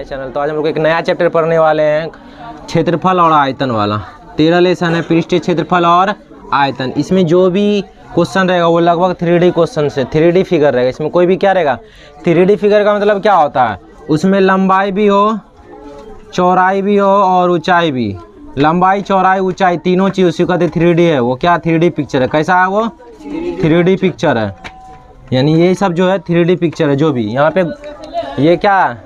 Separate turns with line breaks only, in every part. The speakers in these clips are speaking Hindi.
My channel. तो आज हम लोग एक नया चैप्टर पढ़ने वाले हैं, क्षेत्रफल और आयतन वाला। 13 लेसन है, पृष्ठीय क्षेत्रफल और आयतन। इसमें जो भी क्वेश्चन रहेगा वो लगभग 3D क्वेश्चन से 3D फिगर रहेगा। इसमें कोई भी क्या रहेगा, 3D फिगर का मतलब क्या होता है, उसमें लंबाई भी हो, चौड़ाई भी हो और ऊंचाई भी। लंबाई, चौड़ाई, ऊंचाई तीनों चीज़ उसी का 3D है। वो क्या 3D पिक्चर है, कैसा है वो 3D पिक्चर है। यानी ये सब जो है 3D पिक्चर है। जो भी यहाँ पे ये क्या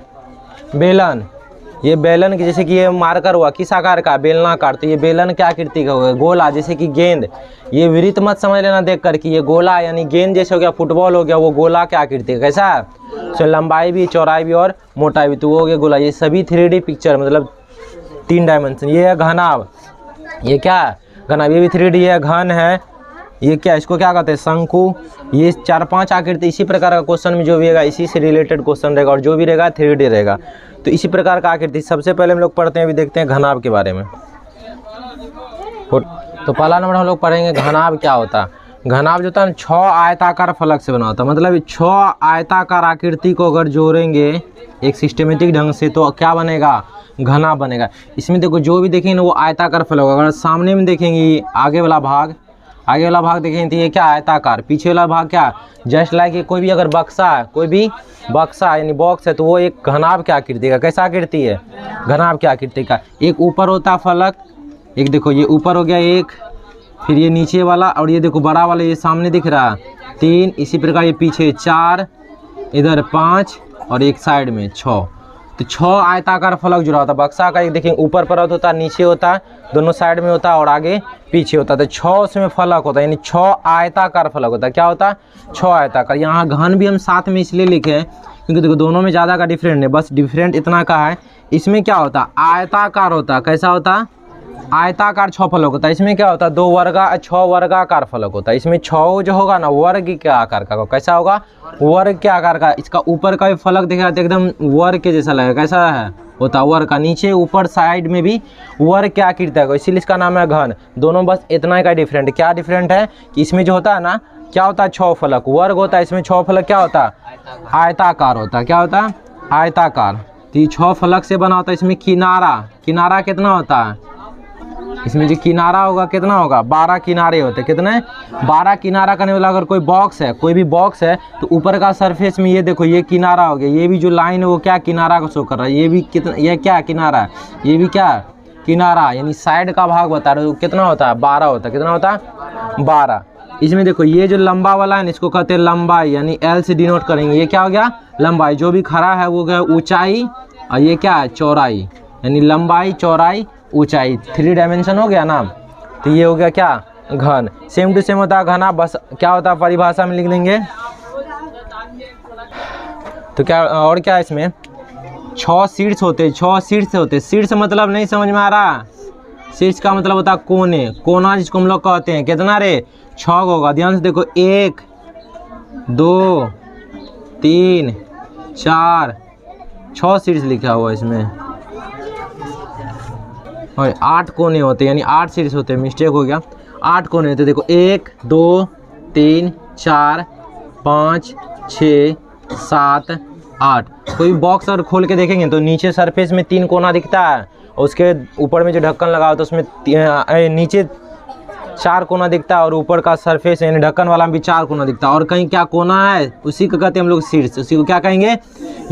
बेलन, ये बेलन की जैसे कि ये मार्कर हुआ किस आकार का, बेलनाकार। तो ये बेलन क्या आकृति का होगा, गोला। जैसे कि गेंद, ये वृत्त मत समझ लेना देख कर कि ये गोला, यानी गेंद जैसे हो गया, फुटबॉल हो गया, वो गोला क्या आकृति का, कैसा है। तो लंबाई भी, चौड़ाई भी और मोटाई भी, तो वो हो गया गोला। ये सभी 3D पिक्चर मतलब 3 डायमेंशन। ये है घनाभ, ये क्या है घनाभ, ये भी 3D है। घन है, ये क्या, इसको क्या कहते हैं, शंकु। ये 4-5 आकृति इसी प्रकार का क्वेश्चन में जो भी रहेगा इसी से रिलेटेड क्वेश्चन रहेगा, और जो भी रहेगा 3D रहेगा। तो इसी प्रकार का आकृति सबसे पहले हम लोग पढ़ते हैं, अभी देखते हैं घनाभ के बारे में। तो पहला नंबर हम लोग पढ़ेंगे घनाभ क्या होता है। घनाभ जो होता है 6 आयताकार फलक से बना होता है। मतलब 6 आयताकार आकृति को अगर जोड़ेंगे एक सिस्टमेटिक ढंग से तो क्या बनेगा, घनाभ बनेगा। इसमें देखो जो भी देखेंगे ना वो आयताकार फलक होगा। अगर सामने में देखेंगे आगे वाला भाग देखेंगे तो ये क्या आयताकार, पीछे वाला भाग क्या, जस्ट लाइक कोई भी अगर बक्सा है, कोई भी बक्सा यानी बॉक्स है, तो वो एक घनाभ क्या आकृति का, कैसा आकृति है, घनाभ क्या आकृति का। एक ऊपर होता है फलक, एक देखो ये ऊपर हो गया एक, फिर ये नीचे वाला, और ये देखो बड़ा वाला ये सामने दिख रहा है 3, इसी प्रकार ये पीछे 4, इधर 5 और एक साइड में 6। तो 6 आयताकार फलक जुड़ा होता है। बक्सा का एक देखिए ऊपर परत होता है, नीचे होता है, दोनों साइड में होता है और आगे पीछे होता है। तो 6 उसमें फलक होता है, यानी 6 आयताकार फलक होता है। क्या होता है, 6 आयताकार। यहाँ घन भी हम साथ में इसलिए लिखे हैं क्योंकि देखो दोनों में ज़्यादा का डिफरेंट है, बस डिफरेंट इतना का है। इसमें क्या होता है, आयताकार होता है। कैसा होता है, आयताकार 6 फलक होता है। इसमें क्या होता है, 6 वर्गाकार फलक होता है। इसमें 6 जो होगा ना वर्ग के आकार का, कैसा होगा, वर्ग के आकार का। इसका ऊपर का भी फलक दिख रहा है एकदम वर्ग के जैसा लगेगा, कैसा है होता है वर्ग का। नीचे ऊपर साइड में भी वर्ग के आकृति है, इसीलिए इसका नाम है घन। दोनों बस इतना का डिफरेंट। क्या डिफरेंट है कि इसमें जो होता है ना, क्या होता है 6 फलक वर्ग होता है, इसमें 6 फलक क्या होता है, आयताकार होता है। क्या होता है, आयताकार। तो ये 6 फलक से बना होता है। इसमें किनारा कितना होता है, इसमें जो किनारा होगा कितना होगा, 12 किनारे होते हैं। कितने, 12 किनारा करने वाला। अगर कोई बॉक्स है, कोई भी बॉक्स है, तो ऊपर का सरफेस में ये देखो ये किनारा हो गया, ये भी जो लाइन है वो क्या किनारा को शो कर रहा है। ये भी कितना, ये क्या किनारा है, ये भी क्या किनारा, यानी साइड का भाग बता रहे हो। कितना होता है, 12 होता है। कितना होता है, 12। इसमें देखो ये जो लंबा वाला है इसको कहते हैं लंबाई, यानी L से डिनोट करेंगे। ये क्या हो गया, लंबाई। जो भी खड़ा है वो गया ऊंचाई, और ये क्या है, चौड़ाई, यानी लंबाई, चौड़ाई, ऊंचाई। 3 डायमेंशन हो गया ना। तो ये हो गया क्या, घन। सेम टू सेम होता है घना, बस क्या होता है परिभाषा में लिख देंगे। तो क्या और क्या है, इसमें 6 शीर्ष होते, 6 शीर्ष होते। शीर्ष मतलब नहीं समझ में आ रहा, शीर्ष का मतलब होता है कोने, कोना जिसको हम लोग कहते हैं। कितना रे, 6 होगा। ध्यान से देखो 1 2 3 4 6 शीर्ष लिखा हुआ है इसमें, और 8 कोने होते हैं, यानी 8 शीर्ष होते हैं। मिस्टेक हो गया, 8 कोने होते। देखो 1 2 3 4 5 6 7 8। कोई बॉक्स और खोल के देखेंगे तो नीचे सरफेस में 3 कोना दिखता है, और उसके ऊपर में जो ढक्कन लगा होता है उसमें नीचे 4 कोना दिखता है, और ऊपर का सरफेस यानी ढक्कन वाला में भी 4 कोना दिखता है। और कहीं क्या कोना है, उसी को कहते हैं हम लोग शीर्ष। उसी को क्या कहेंगे,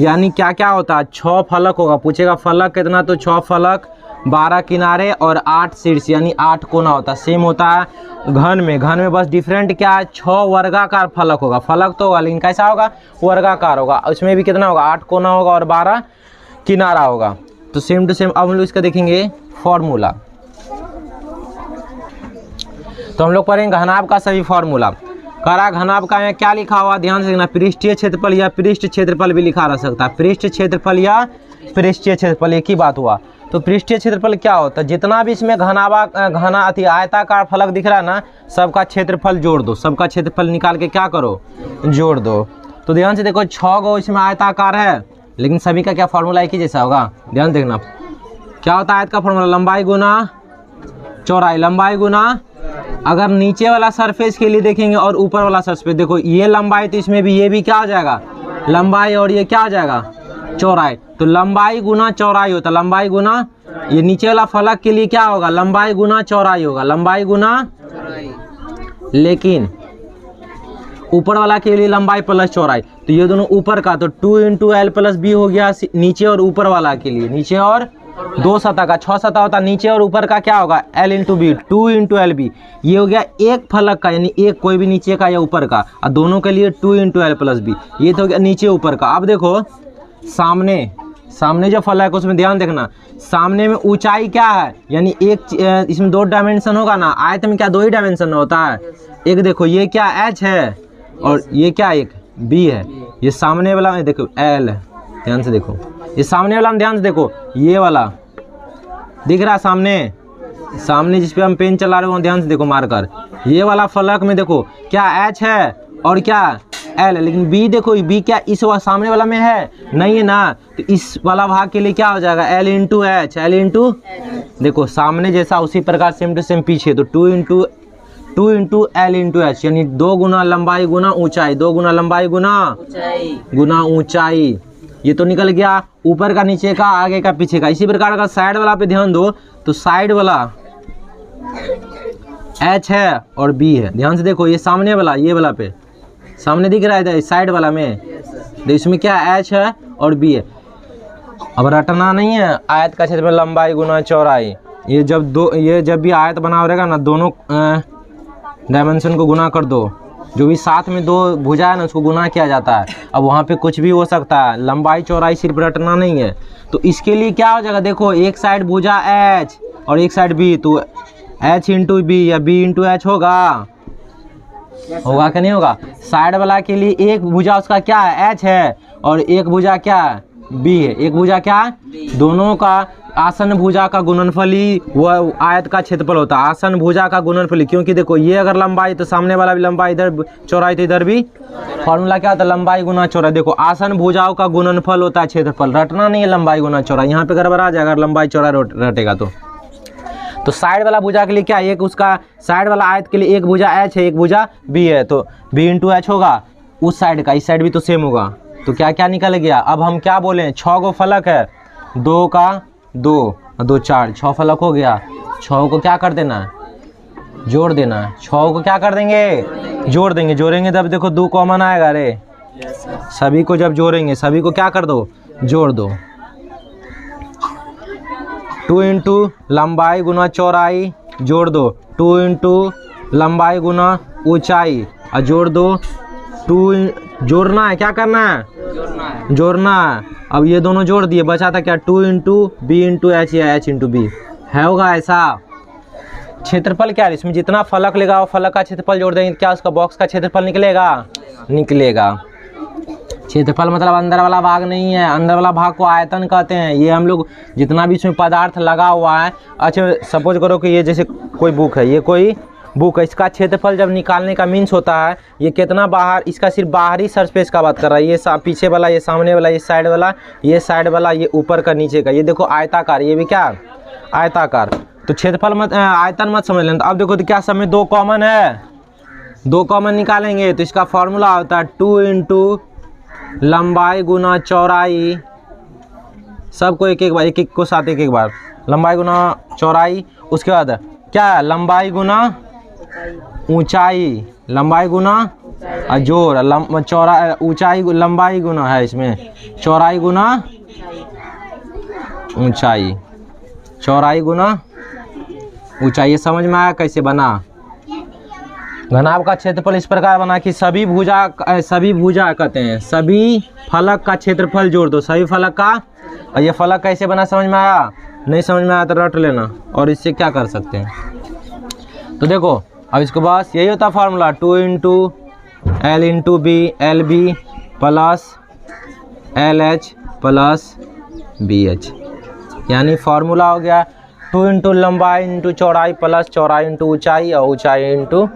यानी क्या क्या होता है, 6 फलक होगा। पूछेगा फलक कितना, तो 6 फलक, 12 किनारे और 8 शीर्ष, यानी 8 कोना होता है। सेम होता है घन में बस डिफरेंट क्या है, 6 वर्गाकार फलक होगा। फलक तो होगा लेकिन कैसा होगा, वर्गाकार होगा। उसमें भी कितना होगा, 8 कोना होगा और 12 किनारा होगा। तो सेम टू सेम। अब हम लोग इसका देखेंगे फॉर्मूला। तो हम लोग पढ़ेंगे घनाभ का सभी फॉर्मूला। करा घनाभ का यहाँ क्या लिखा हुआ, ध्यान से देखना। पृष्ठीय क्षेत्रफल या पृष्ठ क्षेत्रफल भी लिखा रह सकता है। पृष्ठ क्षेत्रफल या पृष्ठीय क्षेत्रफल एक ही बात हुआ। तो पृष्ठीय क्षेत्रफल क्या होता है, जितना भी इसमें आयताकार फलक दिख रहा है ना, सबका क्षेत्रफल जोड़ दो। सबका क्षेत्रफल निकाल के क्या करो, जोड़ दो। तो ध्यान से देखो 6 गो इसमें आयताकार है, लेकिन सभी का क्या फॉर्मूला एक ही जैसा होगा। ध्यान देखना क्या होता है आयत का फॉर्मूला, लंबाई गुना चौड़ाई, लंबाई गुना। अगर नीचे वाला सरफेस के लिए देखेंगे और ऊपर वाला सरफेस, देखो ये लंबाई तो इसमें भी ये भी क्या हो जाएगा, लंबाई, और ये क्या हो जाएगा, चौड़ाई, तो लंबाई गुना चौड़ाई होता है, लंबाई गुना, ये नीचे वाला फलक के लिए क्या होगा, लंबाई गुना चौड़ाई होगा, लंबाई गुना, लेकिन ऊपर वाला के लिए लंबाई प्लस चौड़ाई, तो ये दोनों ऊपर का, तो 2 इंटू एल प्लस बी हो गया नीचे और ऊपर वाला के लिए, नीचे और 2 सतह का, 6 सतह होता है, नीचे और ऊपर का क्या होगा, L into B, 2 into L B, ये हो गया एक फलक का, यानी एक कोई भी नीचे का या ऊपर का, और दोनों के लिए 2 इंटू एल प्लस बी, ये तो हो गया नीचे ऊपर का। अब देखो सामने जो फलक है उसमें ध्यान देखना, सामने में ऊंचाई क्या है, यानी एक इसमें 2 डायमेंशन होगा ना, आयत में क्या 2 ही डायमेंशन होता है, एक देखो ये क्या एच है और ये क्या एक बी है, ये सामने वाला में देखो एल है, ध्यान से देखो, ये सामने वाला में ध्यान से देखो, ये वाला दिख रहा है सामने जिस पे हम पेन चला रहे हो ध्यान से देखो मारकर, ये वाला फलक में देखो क्या एच है और क्या एल है, लेकिन बी देखो, बी क्या इस सामने वाला में है नहीं है ना, तो इस वाला भाग के लिए क्या हो जाएगा, L into H, L into, देखो सामने जैसा उसी प्रकार सेम टू सेम पीछे, तो 2 इंटू एल इंटू एच, यानी 2 गुना लंबाई गुना ऊंचाई, 2 गुना लंबाई गुना ऊंचाई, ये तो निकल गया ऊपर का, नीचे का, आगे का, पीछे का। इसी प्रकार का साइड वाला पे ध्यान दो, तो साइड वाला एच है और बी है, ध्यान से देखो, ये सामने वाला, ये वाला पे सामने दिख रहा है साइड वाला में, तो इसमें क्या एच है और बी है। अब रटना नहीं है, आयत का क्षेत्र में लंबाई गुना चौड़ाई, ये जब भी आयत बना रहेगा ना, दोनों डायमेंशन को गुना कर दो, जो भी साथ में 2 भुजा है ना उसको गुना किया जाता है। अब वहाँ पे कुछ भी हो सकता है, लंबाई चौड़ाई सिर्फ रटना नहीं है, तो इसके लिए क्या हो जाएगा, देखो एक साइड भुजा एच और एक साइड बी, तो एच इंटू बी या बी इंटू एच होगा कि नहीं होगा। साइड वाला के लिए एक भुजा उसका क्या है, एच है, और एक भुजा क्या है, बी है, एक भुजा क्या है, दोनों का आसन भुजा का गुणनफल ही वह आयत का क्षेत्रफल होता है, आसन भुजा का गुणनफल, क्योंकि देखो ये अगर लंबाई तो सामने वाला भी लंबाई, इधर चौड़ाई तो इधर भी, फॉर्मूला क्या होता है, लंबाई गुना चौड़ाई। देखो आसन भुजाओं का गुणनफल होता है क्षेत्रफल, रटना नहीं है लंबाई गुना चौड़ाई, यहाँ पे गड़बड़ा जाएगा अगर लंबाई चौड़ाई रटेगा तो साइड वाला भुजा के लिए क्या, एक उसका साइड वाला आयत के लिए एक भुजा एच है, एक भुजा बी है, तो बी इंटू एच होगा उस साइड का, इस साइड भी तो सेम होगा, तो क्या क्या निकल गया। अब हम क्या बोले, 6 गो फलक है, 2 का 2 और 2 4, 6 फलक हो गया, 6 को क्या कर देना, जोड़ देना, 6 को क्या कर देंगे, जोड़ेंगे तब देखो 2 कॉमन आएगा, रे सभी को जब जोड़ेंगे, सभी को क्या कर दो, जोड़ दो, 2 इंटू लंबाई गुना चौड़ाई, जोड़ दो, 2 इंटू लंबाई गुना ऊंचाई, और जोड़ दो, 2 जोड़ना है, क्या करना है, जोड़ना है। अब ये दोनों जोड़ दिए, बचा था क्या, 2 इंटू बी इंटू एच या एच इंटू बी है, होगा ऐसा। क्षेत्रफल क्या है, इसमें जितना फलक लेगा वो फलक का क्षेत्रफल जोड़ देंगे, क्या उसका बॉक्स का क्षेत्रफल निकलेगा। क्षेत्रफल मतलब अंदर वाला भाग नहीं है, अंदर वाला भाग को आयतन कहते हैं। ये हम लोग जितना भी इसमें पदार्थ लगा हुआ है, अच्छा सपोज करो कि ये जैसे कोई बुक है, ये कोई बुक है, इसका क्षेत्रफल जब निकालने का मीन्स होता है ये कितना बाहर, इसका सिर्फ बाहरी सरफेस का बात कर रहा है, ये पीछे वाला, ये सामने वाला, ये साइड वाला, ये ऊपर का, नीचे का, ये देखो आयताकार, ये भी क्या आयताकार। तो क्षेत्रफल मत आयतन मत समझ लेना। अब देखो तो क्या सब में 2 कॉमन है, 2 कॉमन निकालेंगे तो इसका फॉर्मूला होता है 2 इंटू लंबाई गुना चौड़ाई, सबको एक एक को साथ एक बार, लंबाई गुना चौड़ाई, उसके बाद क्या है, लंबाई गुना ऊंचाई, लंबाई गुना जोड़, चौड़ाई ऊंचाई लंबाई गुना है, इसमें चौड़ाई गुना ऊंचाई, चौड़ाई गुना ऊंचाई। ये समझ में आया कैसे बना। घनाभ का क्षेत्रफल इस प्रकार बना कि सभी भुजा कहते हैं, सभी फलक का क्षेत्रफल जोड़ दो, सभी फलक का। और ये फलक कैसे बना, समझ में आया, नहीं समझ में आया तो रट लेना। और इससे क्या कर सकते हैं, तो देखो अब इसको बस यही होता है formula, 2 into L into B, L B plus L H plus B H, यानी फार्मूला हो गया 2 इंटू लंबाई इंटू चौड़ाई प्लस चौड़ाई इंटू ऊंचाई और ऊंचाई इंटू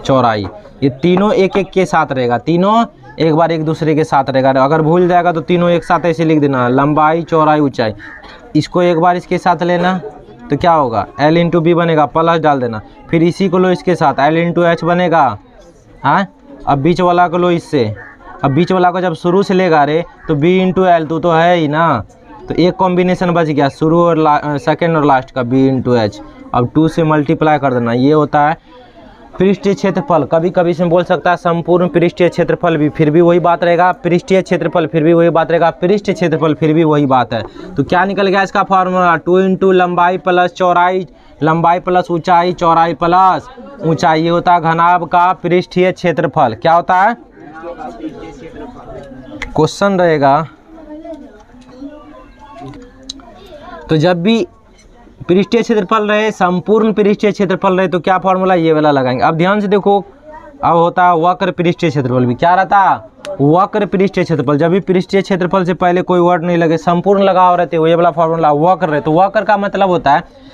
चौड़ाई। ये तीनों एक एक के साथ रहेगा, तीनों एक बार एक दूसरे के साथ रहेगा। अगर भूल जाएगा तो तीनों एक साथ ऐसे लिख देना, लंबाई चौड़ाई ऊंचाई। इसको एक बार इसके साथ लेना तो क्या होगा, एल इंटू बी बनेगा, प्लस डाल देना। फिर इसी को लो इसके साथ, एल इंटू एच बनेगा, हाँ। अब बीच वाला को लो इससे, अब बीच वाला को जब शुरू से लेगा रे तो बी इंटू एल तो है ही ना, तो एक कॉम्बिनेशन बच गया शुरू और सेकेंड और लास्ट का बी इंटू एच। अब 2 से मल्टीप्लाई कर देना, ये होता है पृष्ठीय क्षेत्रफल। कभी कभी इसमें बोल सकता है संपूर्ण पृष्ठीय क्षेत्रफल भी, फिर भी वही बात रहेगा, पृष्ठीय क्षेत्रफल फिर भी वही बात रहेगा, पृष्ठीय क्षेत्रफल फिर भी वही बात है। तो क्या निकल गया इसका फॉर्मूला, 2 इंटू लंबाई प्लस चौड़ाई, लंबाई प्लस ऊंचाई, चौड़ाई प्लस ऊंचाई, ये होता है घनाभ का पृष्ठीय क्षेत्रफल। क्या होता है, क्वेश्चन रहेगा। तो जब भी पृष्ठीय क्षेत्रफल रहे, संपूर्ण पृष्ठीय क्षेत्रफल रहे, तो क्या फॉर्मूला, ये वाला लगाएंगे। अब ध्यान से देखो, अब होता है वक्र पृष्ठीय क्षेत्रफल भी। क्या रहता है, वक्र पृष्ठीय क्षेत्रफल। जब भी पृष्ठीय क्षेत्रफल से पहले कोई वर्ड नहीं लगे, संपूर्ण लगाव रहते, ये वाला फॉर्मूला वक्र रहे। तो वक्र का मतलब होता है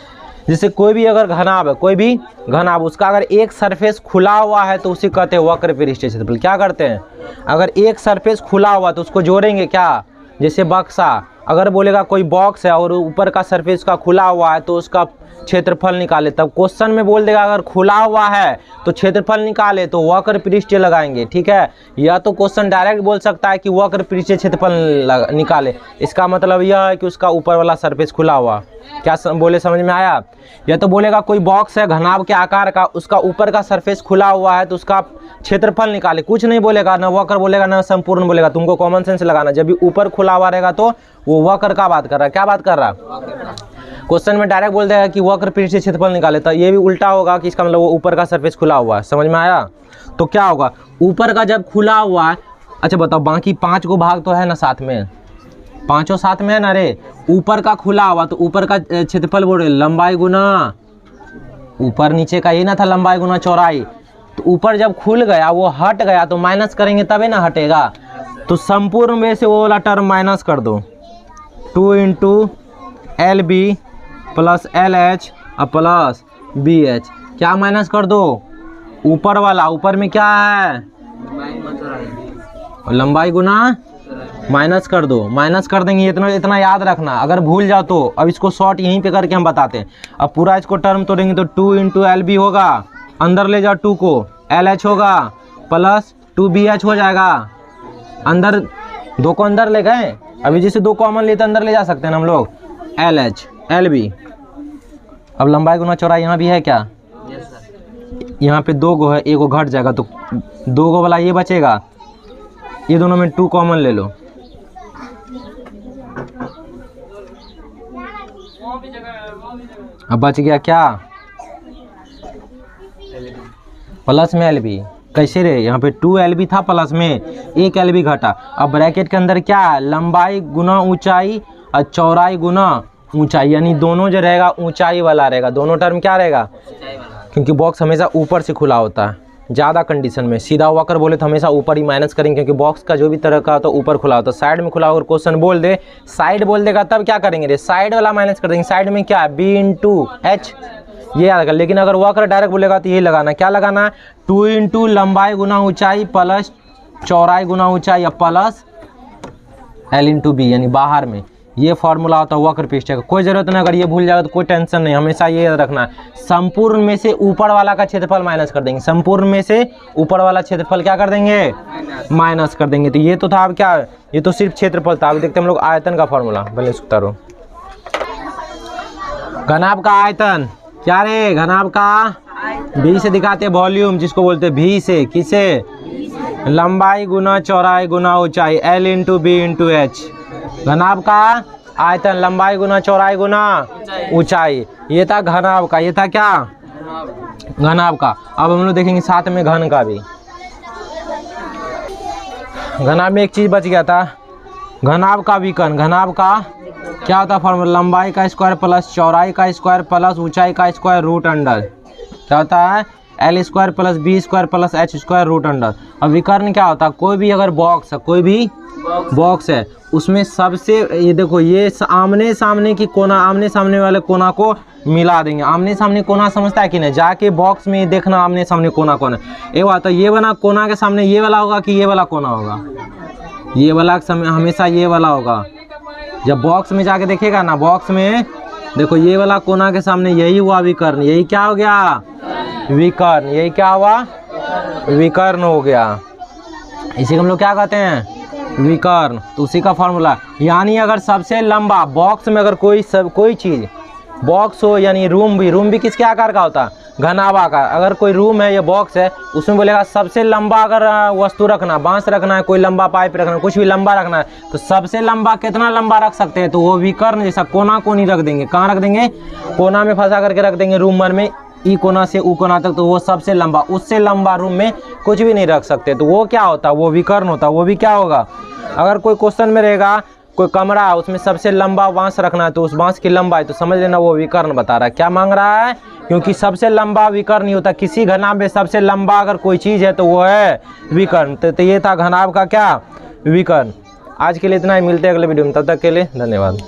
जैसे कोई भी अगर घनाभ है, कोई भी घनाभ, उसका अगर एक सरफेस खुला हुआ है तो उसे कहते हैं वक्र पृष्ठीय क्षेत्रफल। क्या करते हैं, अगर एक सरफेस खुला हुआ तो उसको जोड़ेंगे क्या, जैसे बक्सा, अगर बोलेगा कोई बॉक्स है और ऊपर का सरफेस का खुला हुआ है तो उसका क्षेत्रफल निकाले, तब क्वेश्चन में बोल देगा अगर खुला हुआ है तो क्षेत्रफल निकाले, तो वक्र पृष्ठीय लगाएंगे, ठीक है। या तो क्वेश्चन डायरेक्ट बोल सकता है कि वक्र पृष्ठीय क्षेत्रफल निकाले, इसका मतलब यह है कि उसका ऊपर वाला सरफेस खुला हुआ। क्या बोले, समझ में आया। या तो बोलेगा कोई बॉक्स है घनाभ के आकार का, उसका ऊपर का सरफेस खुला हुआ है तो उसका क्षेत्रफल निकाले, कुछ नहीं बोलेगा, ना वक्र बोलेगा ना संपूर्ण बोलेगा, तुमको कॉमन सेंस लगाना। जब भी ऊपर खुला हुआ रहेगा तो वो वक्र का बात कर रहा है। क्या बात कर रहा है, क्वेश्चन में डायरेक्ट बोल देगा कि वक्र पृष्ठीय क्षेत्रफल निकाले, तो ये भी उल्टा होगा कि इसका मतलब वो ऊपर का सरफेस खुला हुआ है। समझ में आया। तो क्या होगा, ऊपर का जब खुला हुआ है, अच्छा बताओ बाकी 5 को भाग तो है ना साथ में, पांचों साथ में है ना रे। ऊपर का खुला हुआ तो ऊपर का क्षेत्रफल बोल रहे, लंबाई गुना ऊपर नीचे का, ये ना था लंबाई गुना चौड़ाई। तो ऊपर जब खुल गया वो हट गया तो माइनस करेंगे तभी ना हटेगा। तो संपूर्ण में से वो वाला टर्म माइनस कर दो, 2 into L B plus L H और प्लस बी एच। क्या माइनस कर दो, ऊपर वाला, ऊपर में क्या है लंबाई गुना माइनस कर दो, माइनस कर देंगे। इतना याद रखना, अगर भूल जाओ तो अब इसको शॉर्ट यहीं पे करके हम बताते हैं। अब पूरा इसको टर्म तोड़ेंगे तो 2 इंटू एल बी होगा, अंदर ले जाओ 2 को, एल एच होगा प्लस 2 बी एच हो जाएगा। अंदर 2 को अंदर ले गए, अभी जैसे 2 कॉमन लेते अंदर ले जा सकते हैं ना हम लोग, एल एच एल बी। अब लंबाई गुना चौड़ाई यहाँ भी है क्या, यहाँ पे 2 गो है, 1 गो घट जाएगा तो 2 गो वाला ये बचेगा, ये दोनों में 2 कॉमन ले लो। अब बच गया क्या, प्लस में एल बी। कैसे रे, यहाँ पे 2 एल बी था प्लस में 1 एल बी घटा। अब ब्रैकेट के अंदर क्या है, लंबाई गुना ऊंचाई और चौड़ाई गुना ऊंचाई, यानी दोनों जो रहेगा ऊंचाई वाला रहेगा, दोनों टर्म क्या रहेगा, क्योंकि बॉक्स हमेशा ऊपर से खुला होता है। ज़्यादा कंडीशन में सीधा वक्र बोले तो हमेशा ऊपर ही माइनस करेंगे, क्योंकि बॉक्स का जो भी तरह का होता है ऊपर खुला होता है। साइड में खुला, अगर क्वेश्चन बोल दे साइड बोल देगा तब क्या करेंगे रे, साइड वाला माइनस कर देंगे। साइड में क्या है, बी इंटू एच, ये याद कर। लेकिन अगर वक्र डायरेक्ट बोलेगा तो यही लगाना, क्या लगाना, 2 इंटू लंबाई गुना ऊंचाई प्लस चौड़ाई गुना ऊंचाई प्लस एल इंटू बी, यानी बाहर में। ये फॉर्मूला होता है वक्र पृष्ठीय का। कोई जरूरत नहीं, अगर ये भूल जाएगा तो कोई टेंशन नहीं, हमेशा ये याद रखना है। संपूर्ण में से ऊपर वाला का क्षेत्रफल माइनस कर देंगे, संपूर्ण में से ऊपर वाला क्षेत्रफल क्या कर देंगे, माइनस कर देंगे। तो ये तो था, अब क्या, ये तो सिर्फ क्षेत्रफल था। अभी देखते हैं हम लोग आयतन का फॉर्मूला, पहले उतारो। घनाभ का आयतन क्या रे, घनाभ का बी से दिखाते वॉल्यूम, जिसको बोलते हैं भी से, किसे, लंबाई गुना चौड़ाई गुना ऊंचाई, L into B into H. घनाभ का आयतन लंबाई गुना चौड़ाई गुना ऊंचाई, ये था घनाभ का, ये था क्या, घनाभ का। अब हम लोग देखेंगे साथ में घन का भी। घनाभ में एक चीज बच गया था, घनाभ का विकर्ण। घनाभ का क्या होता है फॉर्मूला, लंबाई का स्क्वायर प्लस चौड़ाई का स्क्वायर प्लस ऊंचाई का स्क्वायर रूट अंडर, क्या होता है, L square plus B square plus H square root under. अब विकर्ण क्या होता है, कोई भी अगर बॉक्स है, कोई भी बॉक्स है, उसमें सबसे, ये देखो ये आमने सामने की कोना, आमने सामने वाले कोना को मिला देंगे। आमने सामने कोना समझता है कि नहीं, जाके बॉक्स में देखना आमने सामने कोना कौन है। ये बात है, ये वाला कोना के सामने ये वाला होगा कि ये वाला कोना होगा, ये वाला समय हमेशा ये वाला होगा। जब बॉक्स में जाके देखेगा ना, बॉक्स में देखो ये वाला कोना के सामने यही हुआ विकर्ण, यही क्या हो गया, विकर्ण, यही क्या हुआ, विकर्ण हो गया। इसी को हम लोग क्या कहते हैं, विकर्ण। तो उसी का फॉर्मूला, यानी अगर सबसे लंबा बॉक्स में अगर कोई चीज़ बॉक्स हो, यानी रूम भी किसके आकार का होता है, घनाभ आकार। अगर कोई रूम है या बॉक्स है, उसमें बोलेगा सबसे लंबा अगर वस्तु रखना, बांस रखना है, कोई लंबा पाइप रखना है, कुछ भी लंबा रखना है, तो सबसे लंबा कितना लंबा रख सकते हैं, तो वो विकर्ण जैसा कोना कोनी रख देंगे। कहाँ रख देंगे, कोना में फंसा करके रख देंगे रूम भर में, ई कोना से ऊ कोना तक, तो वो सबसे लंबा, उससे लंबा रूम में कुछ भी नहीं रख सकते, तो वो क्या होता है, वो विकर्ण होता है। वो भी क्या होगा, अगर कोई क्वेश्चन में रहेगा कोई कमरा है उसमें सबसे लंबा बांस रखना है, तो उस बांस की लंबाई, तो समझ लेना वो विकर्ण बता रहा है। क्या मांग रहा है, क्योंकि सबसे लंबा विकर्ण नहीं होता, किसी घनाभ में सबसे लंबा अगर कोई चीज़ है तो वो है विकर्ण। तो ये था घनाभ का क्या, विकर्ण। आज के लिए इतना ही, मिलते हैं अगले वीडियो में, तब तक के लिए धन्यवाद।